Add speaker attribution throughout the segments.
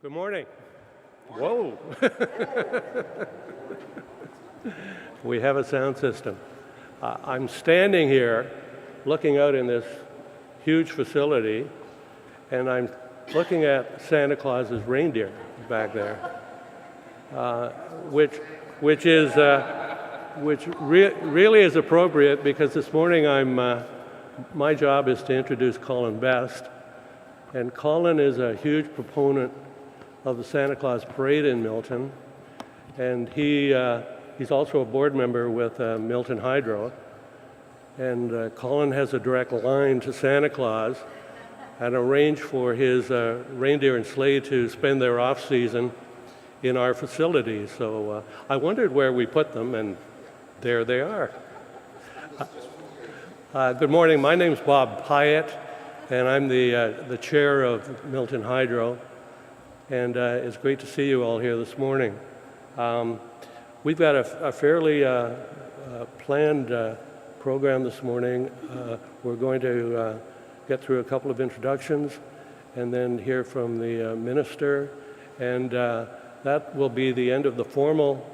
Speaker 1: Good morning. Whoa. We have a sound system. I'm standing here looking out in this huge facility, and I'm looking at Santa Claus's reindeer back there, which really is appropriate because this morning my job is to introduce Colin Best, and Colin is a huge proponent of the Santa Claus Parade in Milton, and he's also a board member with Milton Hydro, and Colin has a direct line to Santa Claus and arranged for his reindeer and sleigh to spend their off-season in our facility. So I wondered where we put them, and there they are. Good morning. My name's Bob Hyatt, and I'm the chair of Milton Hydro. And it's great to see you all here this morning. We've got a fairly planned program this morning. We're going to get through a couple of introductions and then hear from the minister. And that will be the end of the formal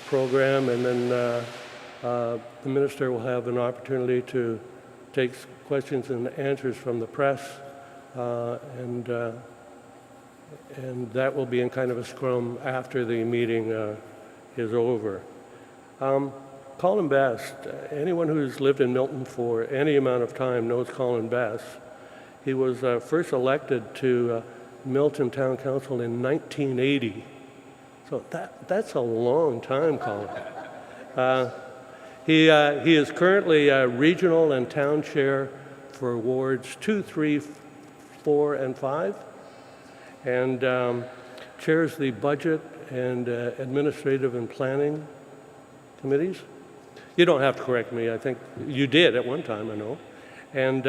Speaker 1: program. And then the minister will have an opportunity to take questions and answers from the press. And that will be in kind of a scrum after the meeting is over. Colin Best, anyone who's lived in Milton for any amount of time knows Colin Best. He was first elected to Milton Town Council in 1980. So that's a long time, Colin. He is currently regional and town chair for wards 2, 3, 4, and 5. And chairs the budget and administrative and planning committees. You don't have to correct me. I think you did at one time, I know. And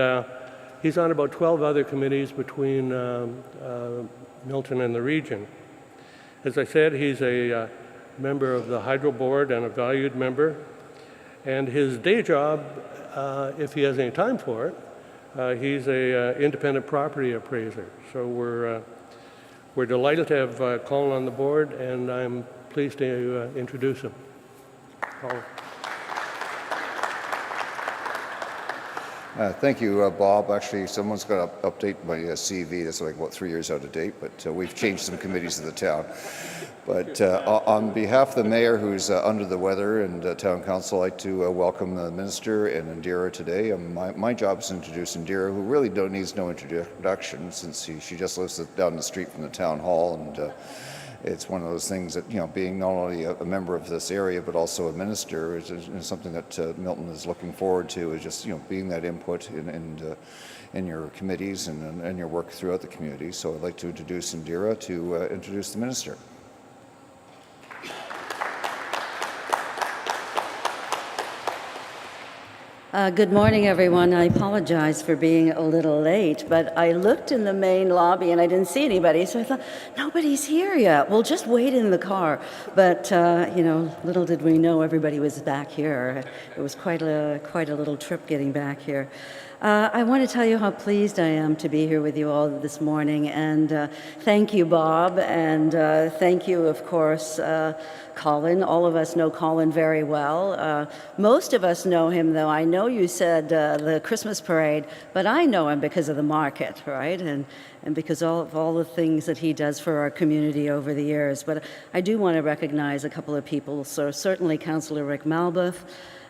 Speaker 1: he's on about 12 other committees between Milton and the region. As I said, he's a member of the Hydro Board and a valued member. And his day job, if he has any time for it, he's an independent property appraiser. So we're delighted to have Colin on the board, and I'm pleased to introduce him. Colin.
Speaker 2: Thank you, Bob. Actually, someone's got to update my CV. That's like, 3 years out of date, but we've changed some committees of the town. But on behalf of the mayor, who's under the weather, and town council, I'd like to welcome the minister and Indira today. My job is to introduce Indira, who really needs no introduction, since she just lives down the street from the town hall, and it's one of those things that, being not only a member of this area but also a minister is something that Milton is looking forward to, is just being that input in your committees and your work throughout the community. So I'd like to introduce Indira to introduce the minister.
Speaker 3: Good morning, everyone. I apologize for being a little late, but I looked in the main lobby and I didn't see anybody, so I thought, nobody's here yet. We'll just wait in the car. But, little did we know everybody was back here. It was quite a little trip getting back here. I want to tell you how pleased I am to be here with you all this morning, and thank you, Bob, and thank you, of course, Colin. All of us know Colin very well. Most of us know him, though. I know you said the Christmas parade, but I know him because of the market, right? And because of all the things that he does for our community over the years. But I do want to recognize a couple of people. So certainly Councillor Rick Malbuth,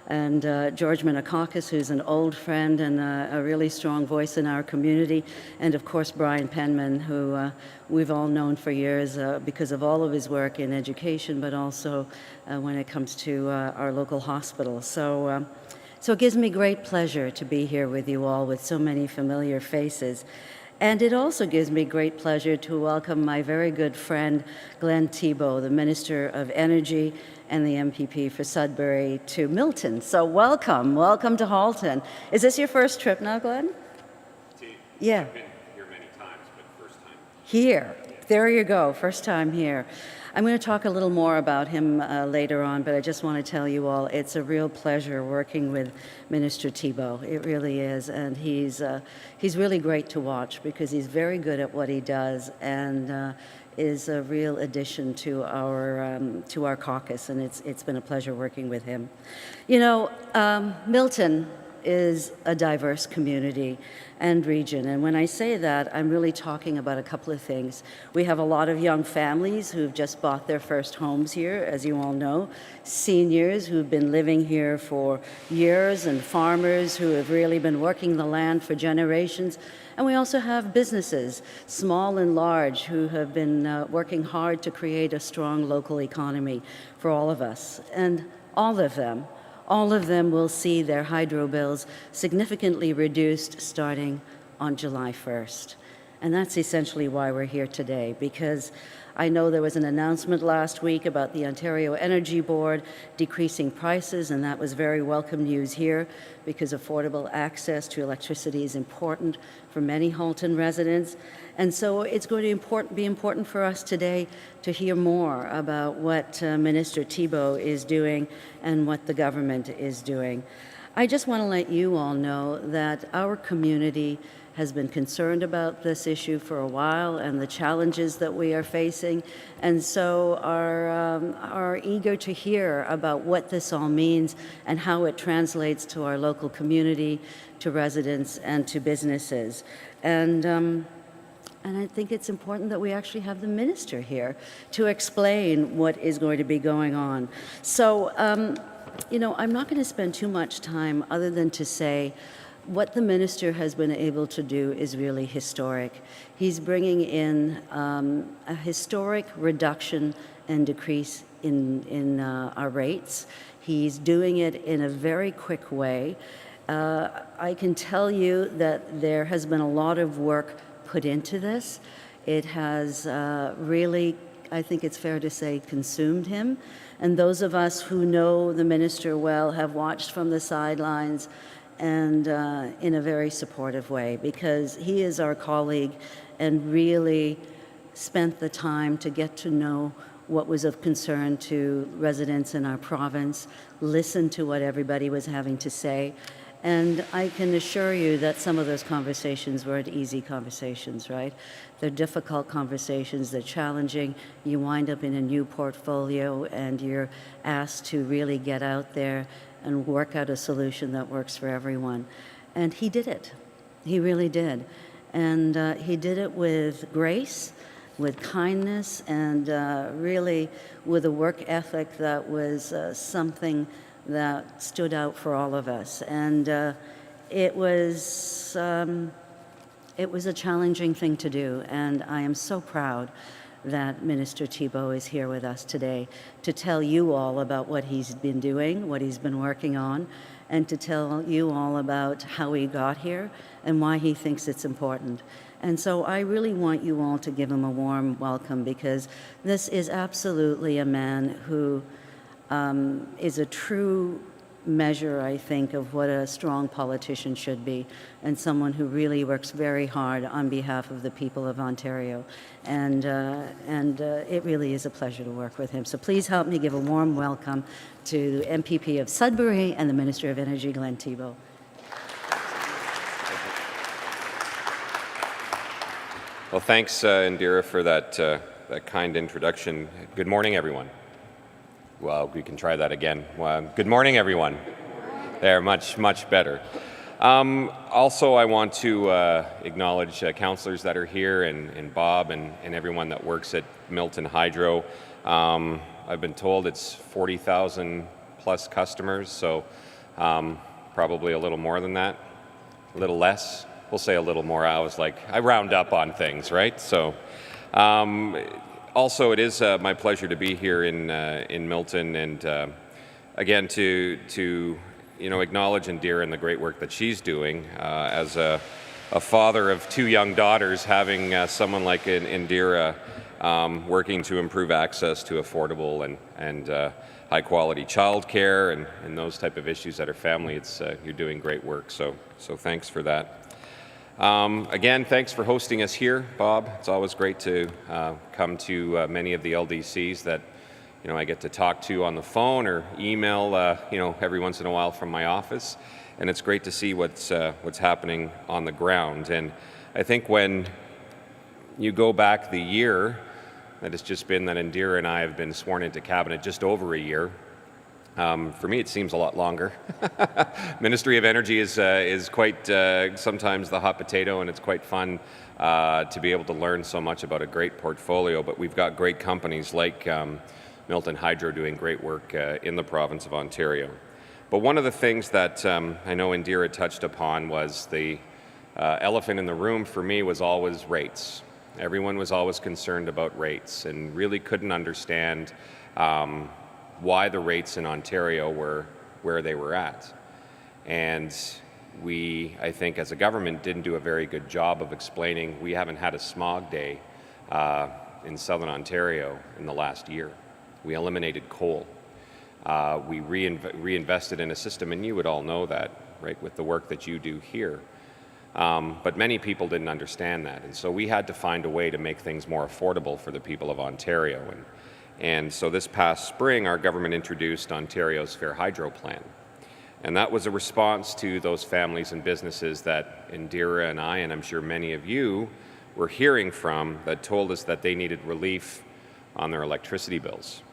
Speaker 3: and George Menakakis, who's an old friend and a really strong voice in our community, and of course Brian Penman, who we've all known for years because of all of his work in education, but also when it comes to our local hospital. So it gives me great pleasure to be here with you all with so many familiar faces. And it also gives me great pleasure to welcome my very good friend, Glenn Thibeault, the Minister of Energy and the MPP for Sudbury, to Milton. So welcome to Halton. Is this your first trip now, Glenn?
Speaker 4: Indeed.
Speaker 3: Yeah.
Speaker 4: I've been here many times, but first time.
Speaker 3: Here. there you go, first time here. I'm going to talk a little more about him later on, but I just want to tell you all it's a real pleasure working with Minister Thibeault. It really is, and he's really great to watch because he's very good at what he does and is a real addition to our caucus, and it's been a pleasure working with him. You know, Milton is a diverse community and region. And when I say that, I'm really talking about a couple of things. We have a lot of young families who've just bought their first homes here, as you all know, seniors who've been living here for years, and farmers who have really been working the land for generations. And we also have businesses, small and large, who have been working hard to create a strong local economy for all of us. And all of them will see their hydro bills significantly reduced starting on July 1st. And that's essentially why we're here today, because I know there was an announcement last week about the Ontario Energy Board decreasing prices, and that was very welcome news here because affordable access to electricity is important for many Halton residents. And so it's going to be important for us today to hear more about what Minister Thibeault is doing and what the government is doing. I just want to let you all know that our community has been concerned about this issue for a while and the challenges that we are facing, and so are eager to hear about what this all means and how it translates to our local community, to residents, and to businesses. And I think it's important that we actually have the minister here to explain what is going to be going on. So, you know, I'm not going to spend too much time other than to say what the minister has been able to do is really historic. He's bringing in a historic reduction and decrease in our rates. He's doing it in a very quick way. I can tell you that there has been a lot of work put into this. It has really, I think it's fair to say, consumed him. And those of us who know the minister well have watched from the sidelines and in a very supportive way, because he is our colleague and really spent the time to get to know what was of concern to residents in our province, listen to what everybody was having to say. And I can assure you that some of those conversations weren't easy conversations, right? They're difficult conversations, they're challenging. You wind up in a new portfolio and you're asked to really get out there and work out a solution that works for everyone. And he did it. He really did. And he did it with grace, with kindness, and really with a work ethic that was something that stood out for all of us. And it was a challenging thing to do, and I am so proud that Minister Thibeault is here with us today to tell you all about what he's been doing, what he's been working on, and to tell you all about how he got here and why he thinks it's important. And so I really want you all to give him a warm welcome, because this is absolutely a man who is a true measure, I think, of what a strong politician should be, and someone who really works very hard on behalf of the people of Ontario. And it really is a pleasure to work with him. So please help me give a warm welcome to the MPP of Sudbury and the Minister of Energy, Glenn Thibeault.
Speaker 4: Well, thanks, Indira, for that kind introduction. Good morning, everyone. Well, we can try that again. Good morning, everyone. There, much better. Also, I want to acknowledge councillors that are here, and Bob and everyone that works at Milton Hydro. I've been told it's 40,000 plus customers, so probably a little more than that, a little less. We'll say a little more. I round up on things, right? So. Also, it is my pleasure to be here in Milton, and again to acknowledge Indira and the great work that she's doing as a father of two young daughters. Having someone like Indira working to improve access to affordable and high quality childcare and those type of issues at her family, you're doing great work. So thanks for that. Again, thanks for hosting us here, Bob. It's always great to come to many of the LDCs that I get to talk to on the phone or email every once in a while from my office, and it's great to see what's happening on the ground. And I think when you go back the year that it's just been that Indira and I have been sworn into cabinet, just over a year. For me, it seems a lot longer. Ministry of Energy is quite sometimes the hot potato, and it's quite fun to be able to learn so much about a great portfolio. But we've got great companies like Milton Hydro doing great work in the province of Ontario. But one of the things that I know Indira touched upon was the elephant in the room for me was always rates. Everyone was always concerned about rates and really couldn't understand why the rates in Ontario were where they were at. And we, I think, as a government, didn't do a very good job of explaining. We haven't had a smog day in southern Ontario in the last year. We eliminated coal. We reinvested in a system, and you would all know that, right, with the work that you do here. But many people didn't understand that, and so we had to find a way to make things more affordable for the people of Ontario. And so this past spring, our government introduced Ontario's Fair Hydro Plan. And that was a response to those families and businesses that Indira and I, and I'm sure many of you, were hearing from that told us that they needed relief on their electricity bills.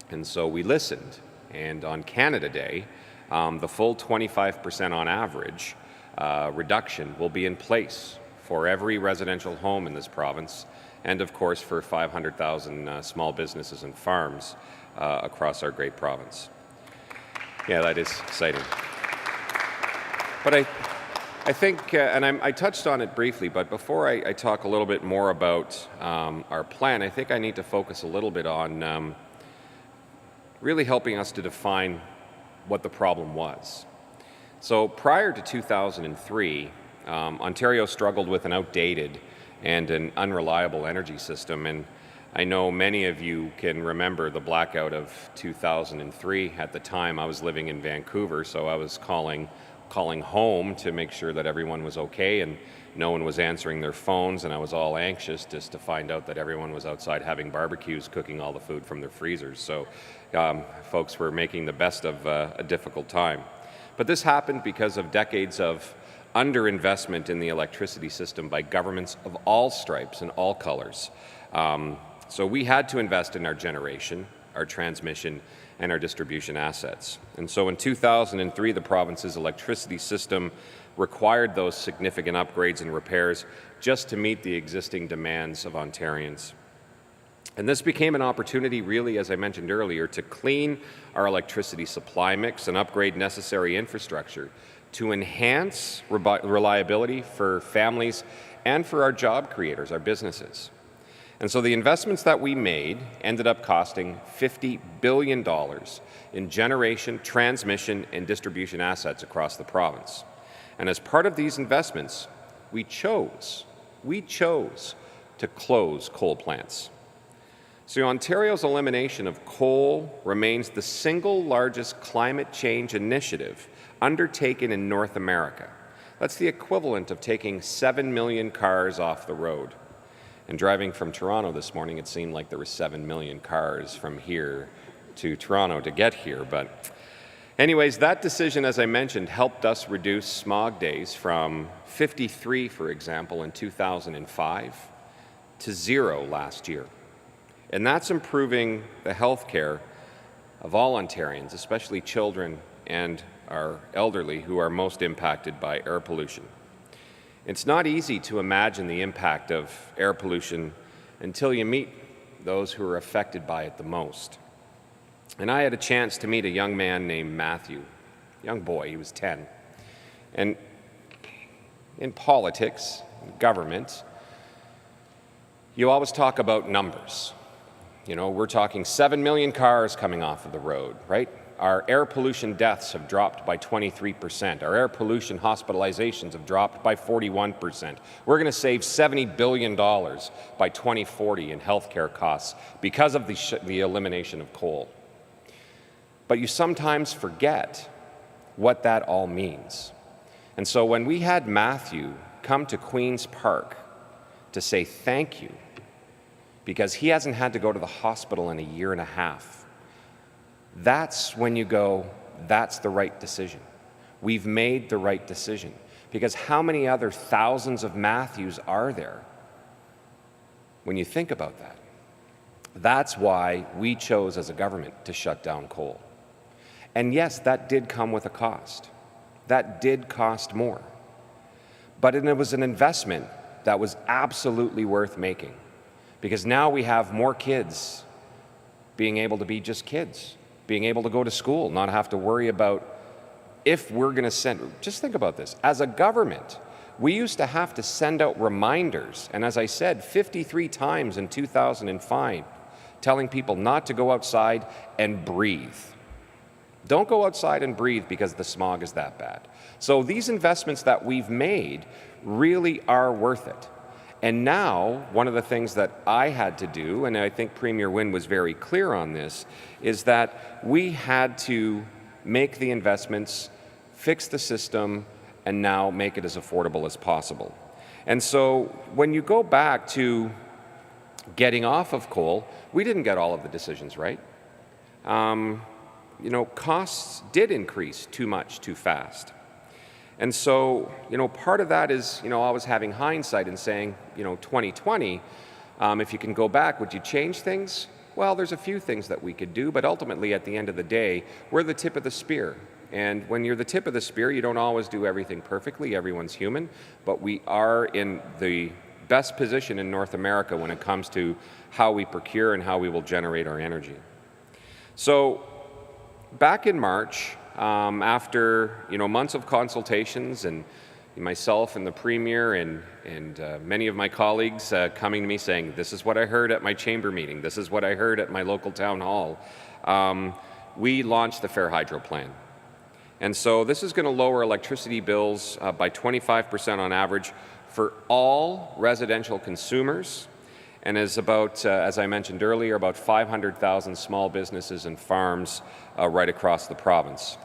Speaker 4: And so we listened. And on Canada Day, the full 25% on average reduction will be in place for every residential home in this province, and of course for 500,000 small businesses and farms across our great province. Yeah, that is exciting. But I think, and I touched on it briefly, but before I talk a little bit more about our plan, I think I need to focus a little bit on really helping us to define what the problem was. So prior to 2003, Ontario struggled with an outdated and an unreliable energy system, and I know many of you can remember the blackout of 2003. At the time, I was living in Vancouver, so I was calling home to make sure that everyone was okay, and no one was answering their phones, and I was all anxious just to find out that everyone was outside having barbecues, cooking all the food from their freezers. So folks were making the best of a difficult time. But this happened because of decades of underinvestment in the electricity system by governments of all stripes and all colors. So we had to invest in our generation, our transmission, and our distribution assets. And so in 2003, the province's electricity system required those significant upgrades and repairs just to meet the existing demands of Ontarians. And this became an opportunity, really, as I mentioned earlier, to clean our electricity supply mix and upgrade necessary infrastructure to enhance reliability for families and for our job creators, our businesses. And so the investments that we made ended up costing $50 billion in generation, transmission, and distribution assets across the province. And as part of these investments, we chose to close coal plants. So Ontario's elimination of coal remains the single largest climate change initiative undertaken in North America. That's the equivalent of taking 7 million cars off the road. And driving from Toronto this morning, it seemed like there were 7 million cars from here to Toronto to get here. But anyways, that decision, as I mentioned, helped us reduce smog days from 53, for example, in 2005 to 0 last year. And that's improving the health care of all Ontarians, especially children and our elderly who are most impacted by air pollution. It's not easy to imagine the impact of air pollution until you meet those who are affected by it the most. And I had a chance to meet a young man named Matthew, young boy, he was 10. And in politics, government, you always talk about numbers. You know, we're talking 7 million cars coming off of the road, right? Our air pollution deaths have dropped by 23%. Our air pollution hospitalizations have dropped by 41%. We're going to save $70 billion by 2040 in healthcare costs because of the elimination of coal. But you sometimes forget what that all means. And so when we had Matthew come to Queen's Park to say thank you because he hasn't had to go to the hospital in a year and a half, that's when you go, that's the right decision. We've made the right decision. Because how many other thousands of Matthews are there when you think about that? That's why we chose as a government to shut down coal. And yes, that did come with a cost. That did cost more. But it was an investment that was absolutely worth making. Because now we have more kids being able to be just kids, being able to go to school, not have to worry about if we're going to send, just think about this. As a government, we used to have to send out reminders, and as I said, 53 times in 2005, telling people not to go outside and breathe. Don't go outside and breathe because the smog is that bad. So these investments that we've made really are worth it. And now, one of the things that I had to do, and I think Premier Wynne was very clear on this, is that we had to make the investments, fix the system, and now make it as affordable as possible. And so when you go back to getting off of coal, we didn't get all of the decisions right. Costs did increase too much, too fast. And so, part of that is, always having hindsight and saying, 2020, if you can go back, would you change things? Well, there's a few things that we could do, but ultimately, at the end of the day, we're the tip of the spear. And when you're the tip of the spear, you don't always do everything perfectly. Everyone's human. But we are in the best position in North America when it comes to how we procure and how we will generate our energy. So back in March, after months of consultations and myself and the Premier and many of my colleagues coming to me saying, this is what I heard at my chamber meeting, this is what I heard at my local town hall, we launched the Fair Hydro Plan. And so this is going to lower electricity bills by 25% on average for all residential consumers, and is about, as I mentioned earlier, about 500,000 small businesses and farms right across the province.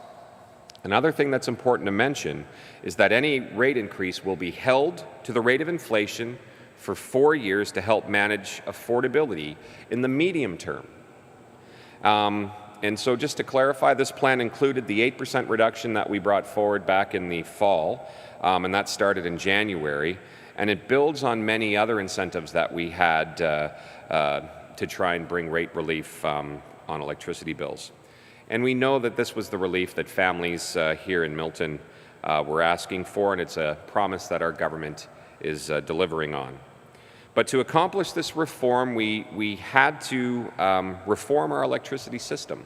Speaker 4: Another thing that's important to mention is that any rate increase will be held to the rate of inflation for 4 years to help manage affordability in the medium term. And so just to clarify, this plan included the 8% reduction that we brought forward back in the fall, and that started in January, and it builds on many other incentives that we had to try and bring rate relief on electricity bills. And we know that this was the relief that families here in Milton were asking for, and it's a promise that our government is delivering on. But to accomplish this reform, we had to reform our electricity system.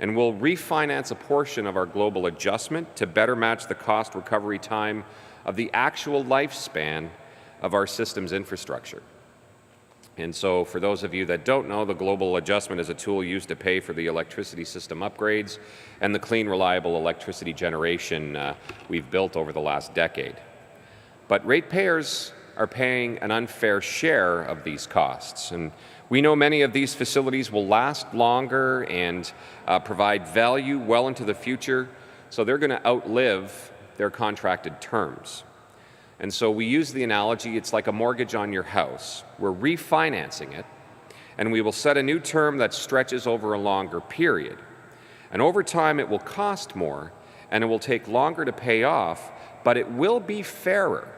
Speaker 4: And we'll refinance a portion of our global adjustment to better match the cost recovery time of the actual lifespan of our system's infrastructure. And so for those of you that don't know, the global adjustment is a tool used to pay for the electricity system upgrades and the clean, reliable electricity generation we've built over the last decade. But ratepayers are paying an unfair share of these costs. And we know many of these facilities will last longer and provide value well into the future, so they're going to outlive their contracted terms. And so we use the analogy, it's like a mortgage on your house. We're refinancing it, and we will set a new term that stretches over a longer period. And over time, it will cost more, and it will take longer to pay off, but it will be fairer,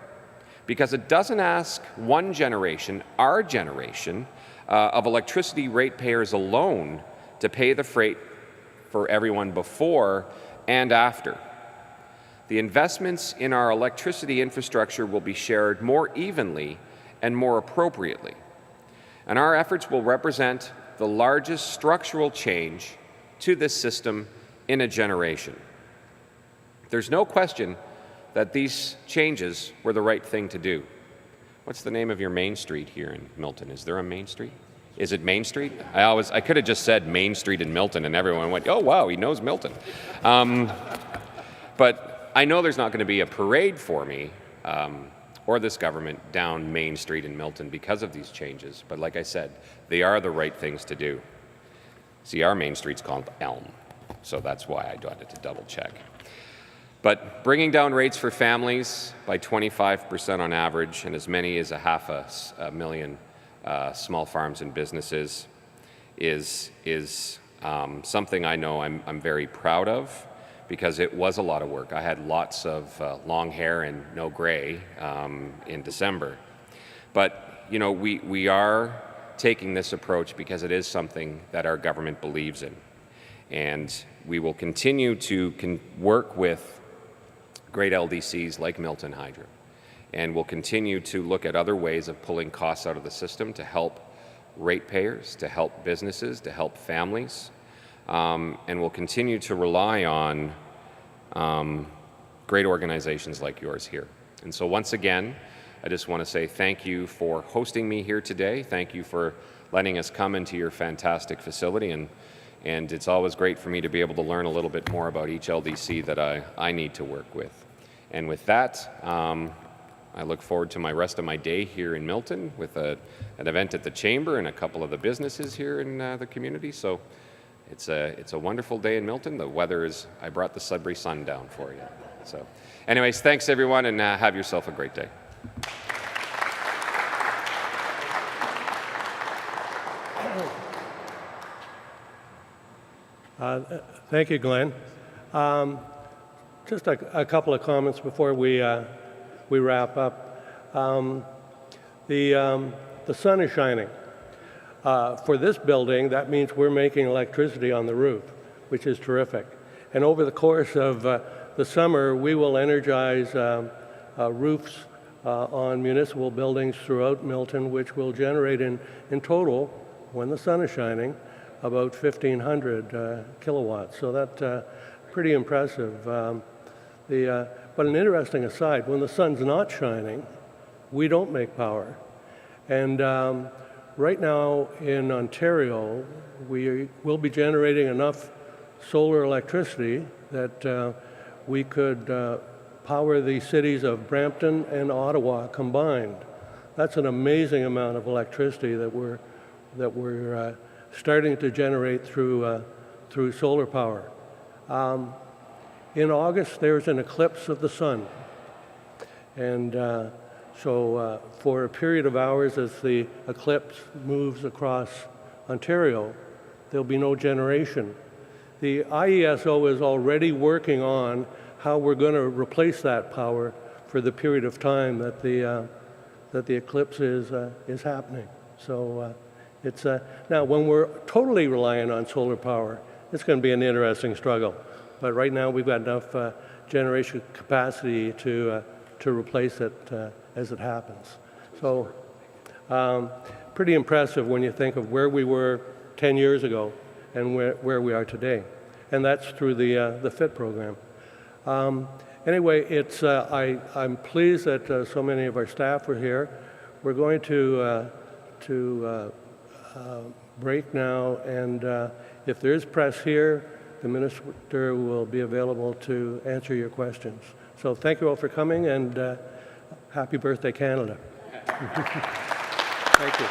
Speaker 4: because it doesn't ask one generation, our generation, of electricity ratepayers alone to pay the freight for everyone before and after. The investments in our electricity infrastructure will be shared more evenly and more appropriately. And our efforts will represent the largest structural change to this system in a generation. There's no question that these changes were the right thing to do. What's the name of your main street here in Milton? Is there a main street? Is it Main Street? I could have just said Main Street in Milton and everyone went, oh wow, he knows Milton. But I know there's not going to be a parade for me or this government down Main Street in Milton because of these changes. But like I said, they are the right things to do. See, our Main Street's called Elm, so that's why I wanted to double check. But bringing down rates for families by 25% on average, and as many as a million small farms and businesses, is something I know I'm very proud of, because it was a lot of work. I had lots of long hair and no gray in December. But you know, we are taking this approach because it is something that our government believes in. And we will continue to work with great LDCs like Milton Hydro. And we'll continue to look at other ways of pulling costs out of the system to help ratepayers, to help businesses, to help families. And we'll continue to rely on great organizations like yours here. And so once again, I just want to say thank you for hosting me here today. Thank you for letting us come into your fantastic facility. And it's always great for me to be able to learn a little bit more about each LDC that I need to work with. And with that, I look forward to my rest of my day here in Milton with an event at the Chamber and a couple of the businesses here in the community. So it's a wonderful day in Milton. The weather is, I brought the Sudbury sun down for you. So anyways, thanks everyone, and have yourself a great day.
Speaker 1: Thank you, Glenn. Just a couple of comments before we wrap up. The sun is shining. For this building, that means we're making electricity on the roof, which is terrific. And over the course of the summer, we will energize roofs on municipal buildings throughout Milton, which will generate in total, when the sun is shining, about 1,500 kilowatts. So that's pretty impressive. But an interesting aside, when the sun's not shining, we don't make power. And right now in Ontario, we will be generating enough solar electricity that we could power the cities of Brampton and Ottawa combined. That's an amazing amount of electricity that we're starting to generate through solar power. In August, there's an eclipse of the sun. And so for a period of hours as the eclipse moves across Ontario, there'll be no generation. The IESO is already working on how we're going to replace that power for the period of time that the eclipse is happening. So it's now when we're totally reliant on solar power, it's going to be an interesting struggle. But right now we've got enough generation capacity to replace it as it happens. So pretty impressive when you think of where we were 10 years ago and where we are today. And that's through the FIT program. Anyway, I'm pleased that so many of our staff are here. We're going to break now, and if there is press here, the minister will be available to answer your questions. So thank you all for coming, and happy birthday, Canada. Thank you.